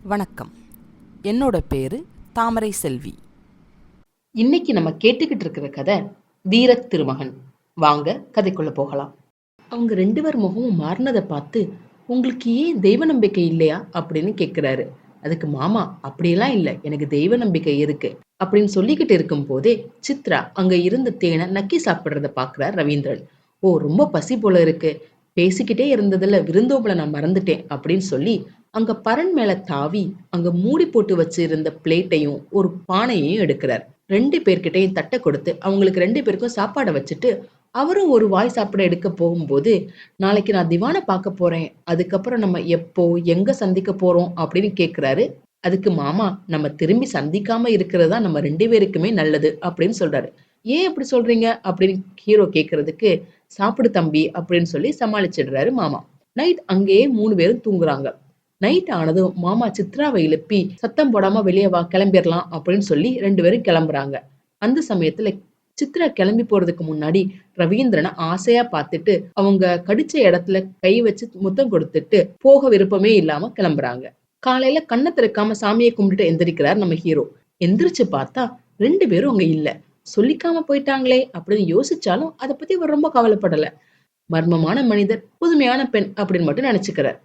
வணக்கம். என்னோட பேரு தாமரை செல்வி. இன்னைக்கு நம்ம கேட்டுக்கிட்டு இருக்கிற கதை வீர திருமகன். வாங்க கதைக்குள்ள போகலாம். அவங்க 2 பேர் முகமும் மாறினதை பார்த்து, உங்களுக்கு ஏன் தெய்வ நம்பிக்கை இல்லையா அப்படின்னு கேக்குறாரு. அதுக்கு மாமா, அப்படியெல்லாம் இல்ல, எனக்கு தெய்வ நம்பிக்கை இருக்கு அப்படின்னு சொல்லிக்கிட்டு இருக்கும் போதே சித்ரா அங்க இருந்த தேனை நக்கி சாப்பிடுறத பாக்குறார் ரவீந்திரன். ஓ, ரொம்ப பசி போல இருக்கு, பேசிக்கிட்டே இருந்ததுல விருந்தோம்பல நான் மறந்துட்டேன் அப்படின்னு சொல்லி அங்க பரண் மேல தாவி அங்க மூடி போட்டு வச்சிருந்த பிளேட்டையும் ஒரு பானையையும் எடுக்கிறார். 2 பேர்கிட்டயும் தட்டை கொடுத்து அவங்களுக்கு 2 பேருக்கும் சாப்பாடை வச்சுட்டு அவரும் ஒரு வாய் சாப்பிட எடுக்க போகும்போது, நாளைக்கு நான் திவான பார்க்க போறேன், அதுக்கப்புறம் நம்ம எப்போ எங்க சந்திக்க போறோம் அப்படின்னு கேக்குறாரு. அதுக்கு மாமா, நம்ம திரும்பி சந்திக்காம இருக்கிறது தான் நம்ம 2 பேருக்குமே நல்லது அப்படின்னு சொல்றாரு. ஏன் அப்படி சொல்றீங்க அப்படின்னு ஹீரோ கேக்குறதுக்கு, சாப்பிடு தம்பி அப்படின்னு சொல்லி சமாளிச்சிடுறாரு மாமா. நைட் அங்கேயே 3 பேரும் தூங்குறாங்க. நைட் ஆனதும் மாமா சித்ராவை எழுப்பி, சத்தம் போடாம வெளியே வா, கிளம்பிடலாம் அப்படின்னு சொல்லி 2 பேரும் கிளம்புறாங்க. அந்த சமயத்துல சித்ரா கிளம்பி போறதுக்கு முன்னாடி ரவீந்திரனை ஆசையா பார்த்துட்டு அவங்க கடிச்ச இடத்துல கை வச்சு முத்தம் கொடுத்துட்டு போக விருப்பமே இல்லாம கிளம்புறாங்க. காலையில கண்ணை திறக்காம சாமியை கும்பிட்டுட்டு எந்திரிக்கிறார் நம்ம ஹீரோ. எந்திரிச்சு பார்த்தா 2 பேரும் அங்க இல்ல. சொல்லிக்காம போயிட்டாங்களே அப்படின்னு யோசிச்சாலும் அதை பத்தி அவர் ரொம்ப கவலைப்படல. மர்மமான மனிதர், புதுமையான பெண் அப்படின்னு மட்டும் நினைச்சுக்கிறார்.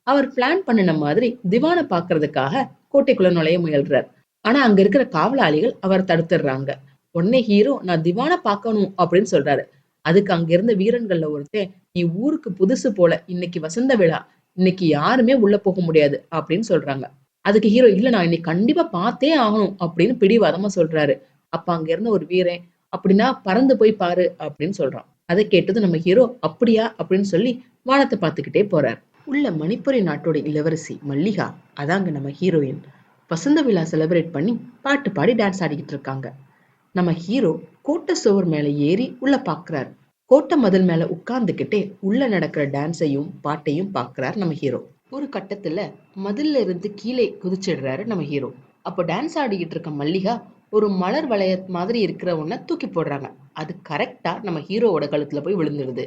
அவர் பிளான் பண்ணின மாதிரி திவான பாக்குறதுக்காக கோட்டைக்குள்ள நுழைய முயல்றார். ஆனா அங்க இருக்கிற காவலாளிகள் அவர் தடுத்துடுறாங்க. உடனே ஹீரோ, நான் திவான பார்க்கணும் அப்படின்னு சொல்றாரு. அதுக்கு அங்க இருந்த வீரன்கள்ல ஒருத்தன், நீ ஊருக்கு புதுசு போல, இன்னைக்கு வசந்த விழா, இன்னைக்கு யாருமே உள்ள போக முடியாது அப்படின்னு சொல்றாங்க. அதுக்கு ஹீரோ, இல்ல நான் இன்னைக்கு கண்டிப்பா பார்த்தே ஆகணும் அப்படின்னு பிடிவாதமா சொல்றாரு. அப்ப அங்க இருந்த ஒரு வீரன், அப்படின்னா பறந்து போய் பாரு அப்படின்னு சொல்றான். அதை கேட்டது நம்ம ஹீரோ, அப்படியா அப்படின்னு சொல்லி வானத்தை பார்த்துக்கிட்டே போறார். உள்ள மணிப்புரி நாட்டோட இளவரசி மல்லிகா, அதாங்க நம்ம ஹீரோயின், வசந்த விழா செலிப்ரேட் பண்ணி பாட்டு பாடி டான்ஸ் ஆடிக்கிட்டு இருக்காங்க. நம்ம ஹீரோ கோட்டை சுவர் மேல ஏறி உள்ள பாக்குறாரு. கோட்டை மதில் மேல உட்கார்ந்துகிட்டே உள்ள நடக்கிற டான்ஸையும் பாட்டையும் பாக்குறாரு நம்ம ஹீரோ. ஒரு கட்டத்துல மதில்ல இருந்து கீழே குதிச்சிடுறாரு நம்ம ஹீரோ. அப்போ டான்ஸ் ஆடிக்கிட்டு இருக்க மல்லிகா ஒரு மலர் வளைய மாதிரி இருக்கிற ஒன்ன தூக்கி போடுறாங்க. அது கரெக்டா நம்ம ஹீரோவோட கழுத்துல போய் விழுந்துருது.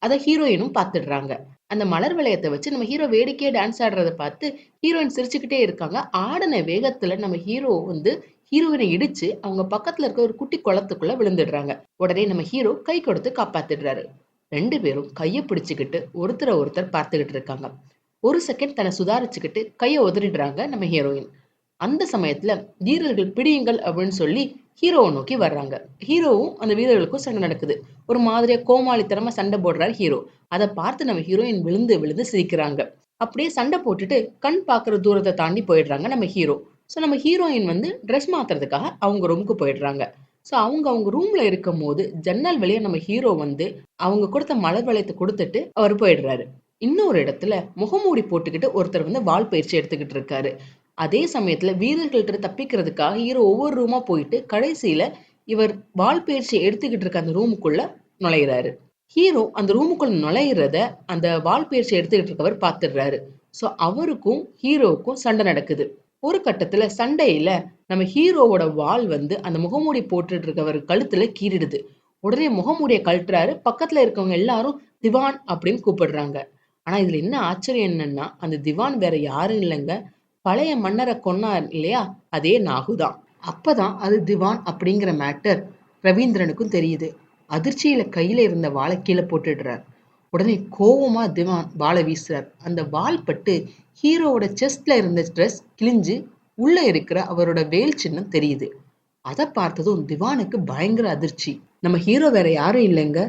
அத ஹீரோயினும் பாத்துடுறாங்க. அந்த மலர் வளையத்தை வச்சு நம்ம ஹீரோ வேடிக்கையா டான்ஸ் ஆடுறத பார்த்து ஹீரோயின் சிரிச்சுக்கிட்டே இருக்காங்க. ஆடின வேகத்துல நம்ம ஹீரோ ஹீரோயினை இடிச்சு அவங்க பக்கத்துல இருக்க ஒரு குட்டி குளத்துக்குள்ள விழுந்துடுறாங்க. உடனே நம்ம ஹீரோ கை கொடுத்து காப்பாத்திடுறாரு. 2 பேரும் கைய பிடிச்சுக்கிட்டு ஒருத்தரை ஒருத்தர் பார்த்துக்கிட்டு இருக்காங்க. ஒரு செகண்ட் தன்னை சுதாரிச்சுக்கிட்டு கைய உதறிடுறாங்க நம்ம ஹீரோயின். அந்த சமயத்துல வீரர்கள் பிடியுங்கள் அப்படின்னு சொல்லி ஹீரோவை நோக்கி வர்றாங்க. ஹீரோவும் அந்த வீரர்களுக்கும் சண்டை நடக்குது. ஒரு மாதிரியா கோமாளித்தனமா சண்டை போடுறாரு ஹீரோ. அதை பார்த்து நம்ம ஹீரோயின் விழுந்து விழுந்து சிரிக்கிறாங்க. அப்படியே சண்டை போட்டுட்டு கண் பாக்குற தூரத்தை தாண்டி போயிடுறாங்க நம்ம ஹீரோ. சோ நம்ம ஹீரோயின் ட்ரெஸ் மாத்துறதுக்காக அவங்க ரூமுக்கு போயிடுறாங்க. சோ அவங்க ரூம்ல இருக்கும் போது ஜன்னல் வழியா நம்ம ஹீரோ அவங்க கொடுத்த மலர் வளையத்தை கொடுத்துட்டு அவர் போயிடுறாரு. இன்னொரு இடத்துல முகமூடி போட்டுக்கிட்டு ஒருத்தர் வால் பயிற்சி எடுத்துக்கிட்டு இருக்காரு. அதே சமயத்துல வீரர்கள்ட்ட தப்பிக்கிறதுக்காக ஹீரோ ஒவ்வொரு ரூமா போயிட்டு கடைசியில இவர் வால் பயிற்சி எடுத்துக்கிட்டு இருக்க அந்த ரூமுக்குள்ள நுழையிறாரு. ஹீரோ அந்த ரூமுக்குள்ள நுழையிறத அந்த வால் பயிற்சி எடுத்துக்கிட்டு இருக்கவர் பாத்துடுறாரு. சோ அவருக்கும் ஹீரோவுக்கும் சண்டை நடக்குது. ஒரு கட்டத்துல சண்டையில நம்ம ஹீரோவோட வால் அந்த முகமூடி போட்டுட்டு இருக்கவர் கழுத்துல கீறிடுது. உடனே முகமூடியை கழட்டுறாரு. பக்கத்துல இருக்கவங்க எல்லாரும் திவான் அப்படின்னு கூப்பிடுறாங்க. ஆனா இதுல என்ன ஆச்சரியம் என்னன்னா, அந்த திவான் வேற யாரும் இல்லைங்க, பழைய மன்னரை கொன்னார் இல்லையா, அதே நாகுதான். அப்பதான் அது திவான் அப்படிங்கிற மேட்டர் ரவீந்திரனுக்கும் தெரியுது. அதிர்ச்சியில கையில இருந்த வாளை கீழே போட்டுடுறார். உடனே கோவமா திவான் வாளை வீசுறார். அந்த வால் பட்டு ஹீரோவோட செஸ்ட்ல இருந்த ட்ரெஸ் கிழிஞ்சு உள்ள இருக்கிற அவரோட வேல் சின்னம் தெரியுது. அதை பார்த்ததும் திவானுக்கு பயங்கர அதிர்ச்சி. நம்ம ஹீரோ வேற யாரும் இல்லைங்க,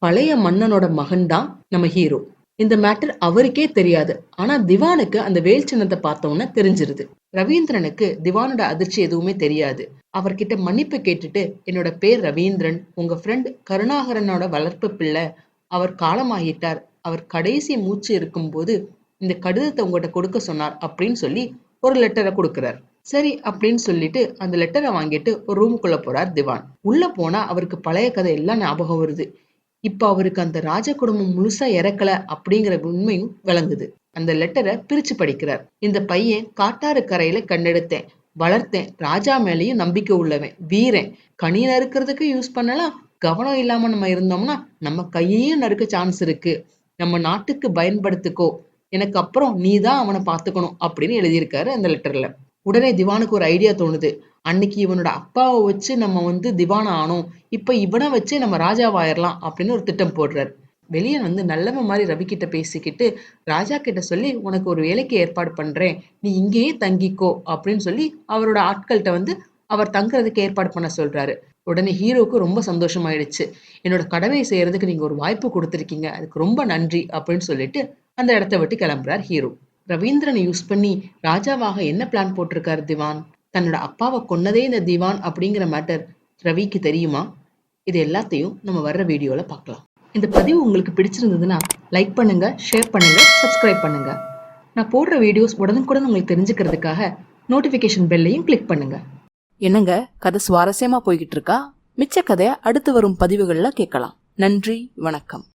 பழைய மன்னனோட மகன் தான் நம்ம ஹீரோ. இந்த மேட்டர் அவருக்கே தெரியாது. ஆனா திவானுக்கு அந்த வேல் சின்னத்தை பார்த்தோன்னு தெரிஞ்சிருது. ரவீந்திரனுக்கு திவானோட அதிர்ச்சி எதுவுமே தெரியாது. அவர்கிட்ட மன்னிப்பு கேட்டுட்டு, என்னோட பேர் ரவீந்திரன், உங்க ஃப்ரெண்ட் கருணாகரனோட வளர்ப்பு பிள்ளை, அவர் காலமாகிட்டார், அவர் கடைசி மூச்சு இருக்கும்போது இந்த கடிதத்தை உங்ககிட்ட கொடுக்க சொன்னார் அப்படின்னு சொல்லி ஒரு லெட்டரை கொடுக்கிறார். சரி அப்படின்னு சொல்லிட்டு அந்த லெட்டரை வாங்கிட்டு ஒரு ரூமுக்குள்ள போறார் திவான். உள்ள போனா அவருக்கு பழைய கதை எல்லாம் ஞாபகம் வருது. இப்ப அவருக்கு அந்த ராஜ குடும்பம் முழுசா இறக்கல அப்படிங்கிற உண்மையும் விளங்குது. அந்த லெட்டரை பிரிச்சு படிக்கிறார். இந்த பையன் காட்டாறு கரையில கண்டெடுத்தேன், வளர்த்தேன், ராஜா மேலேயும் நம்பிக்கை உள்ளவன், வீரன், கனி நறுக்கிறதுக்கு யூஸ் பண்ணலாம், கவனம் இல்லாம நம்ம இருந்தோம்னா நம்ம கையையும் நறுக்க சான்ஸ் இருக்கு, நம்ம நாட்டுக்கு பயன்படுத்திக்கோ, எனக்கு அப்புறம் நீ தான் அவனை பார்த்துக்கணும் அப்படின்னு எழுதியிருக்காரு அந்த லெட்டர்ல. உடனே திவானுக்கு ஒரு ஐடியா தோணுது. அன்னைக்கு இவனோட அப்பாவை வச்சு நம்ம திவான ஆனோம், இப்ப இவனை வச்சு நம்ம ராஜாவாயிரலாம் அப்படின்னு ஒரு திட்டம் போடுறாரு. வெளியே நல்லவன் மாதிரி ரவி கிட்ட பேசிக்கிட்டு ராஜா கிட்ட சொல்லி உனக்கு ஒரு வேலைக்கு ஏற்பாடு பண்றேன், நீ இங்கேயே தங்கிக்கோ அப்படின்னு சொல்லி அவரோட ஆட்கள்கிட்ட அவர் தங்குறதுக்கு ஏற்பாடு பண்ண சொல்றாரு. உடனே ஹீரோக்கு ரொம்ப சந்தோஷமாயிடுச்சு. என்னோட கடமையை செய்யறதுக்கு நீங்க ஒரு வாய்ப்பு கொடுத்துருக்கீங்க, அதுக்கு ரொம்ப நன்றி அப்படின்னு சொல்லிட்டு அந்த இடத்த விட்டு கிளம்புறார் ஹீரோ. ரவீந்திரனை யூஸ் பண்ணி ராஜாவாக என்ன பிளான் போட்டிருக்காரு திவான்? தன்னோட அப்பாவை கொன்னதே இந்த திவான் அப்படிங்கிற மேட்டர் ரவிக்கு தெரியுமா? இது எல்லாத்தையும் நம்ம வர்ற வீடியோல பார்க்கலாம். இந்த பதிவு உங்களுக்கு பிடிச்சிருந்ததுன்னா லைக் பண்ணுங்க, ஷேர் பண்ணுங்க, சப்ஸ்கிரைப் பண்ணுங்க. நான் போடுற வீடியோஸ் உடனுக்குடன் உங்களுக்கு தெரிஞ்சுக்கிறதுக்காக நோட்டிஃபிகேஷன் பெல்லையும் கிளிக் பண்ணுங்க. என்னங்க, கதை சுவாரஸ்யமா போய்கிட்டு இருக்கா? மிச்ச கதையை அடுத்து வரும் பதிவுகள்ல கேட்கலாம். நன்றி, வணக்கம்.